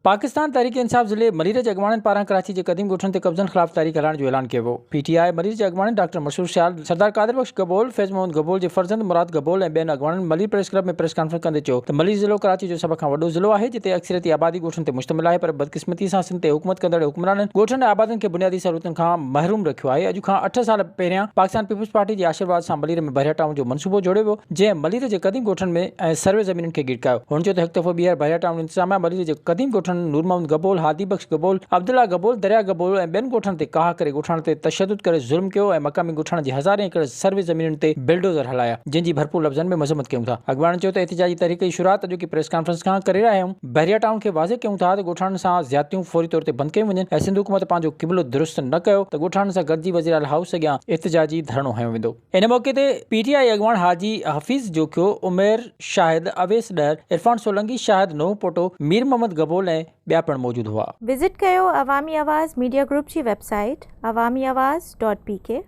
पाकिस्तान तहरीक इंसाफ ज़िले मलीर जे अॻवाणनि पारां कराची के क़दीम ॻोठनि ते कब्ज़नि ख़िलाफ़ तारीख़ हलाइण जो ऐलान कियो। PTI मलीर जे अॻवाणनि डॉक्टर मशहूर शाल, सरदार कादिर बख्श गबोल, फैज़ मोहम्मद गबोल जे फर्ज़ंद मुराद गबोल ऐं ॿियनि अॻवाणनि मलीर प्रेस क्लब में प्रेस कॉन्फ्रेंस कंदे चयो त मलीर ज़िलो कराची जो सभ खां वॾो ज़िलो आहे जिते अक्सरियती आबादी ॻोठनि ते मुश्तमिल आहे, पर बदकिस्मती सां सिंध ते हुकूमत कंदड़ हुक्मराननि ॻोठनि ऐं आबादियुनि खे बुनियादी सहूलियतुनि खां महरूम रखियो आहे। अॼु खां 8 साल पहिरियां पाकिस्तान पीपुल्स पार्टी जे आशीर्वाद सां मलीर में बहिरिया टाउन जो मनसूबो जोड़ियो वियो, जंहिं मलीर जे क़दीम ॻोठनि में ऐं सर्वे ज़मीनुनि खे गिड़कायो। हुन चयो त हिकु दफ़ो ॿीहर बहिरिया टाउन इंतिज़ामिया मलीर जे क़दीम ॻोठनि नूर मोहम्मद गबोल, हादी बख्श गबोल, अब्दुल्ला गबोल, दरिया गबोल ऐं ॿियनि ॻोठनि ते काह करे ॻोठाण ते तशदुद करे ज़ुल्म कयो ऐं मक़ामी ॻोठाण जी हज़ारे एकड़ सर्वे ज़मीनुनि ते बिल्डोज़र हलाया, जंहिंजी भरपूर लफ़्ज़नि में मज़म्मत कयूं था। अॻवाणनि चयो त एहतिजाजी तहरीक जी शुरूआत अॼोकी प्रेस कॉन्फ्रेंस खां करे रहिया आहियूं। बहिरिया टाउन खे वाज़े कयूं था त ॻोठाणनि सां ज़्यादतियूं फौरी तौर ते बंदि कयूं वञनि ऐं सिंध हुकूमत पंहिंजो क़िबिलो दुरुस्त न कयो त ॻोठाणनि सां गॾिजी वज़ीर आला हाउस अॻियां एहतिजाजी धरणो हंयो वेंदो। इन मौक़े ते PTI अॻवान हाजी हफ़ीज़ जोखियो, उमेर शाहिद, अवेस डर, इरफान सोलंकी, शाहिद नूह पोटो, मीर मोहम्मद गबोल ऐं ॿिया पिणु मौजूदु हुआ। विज़िट कयो अवामी आवाज़ मीडिया ग्रुप जी वेबसाइट awamiawaz.pk।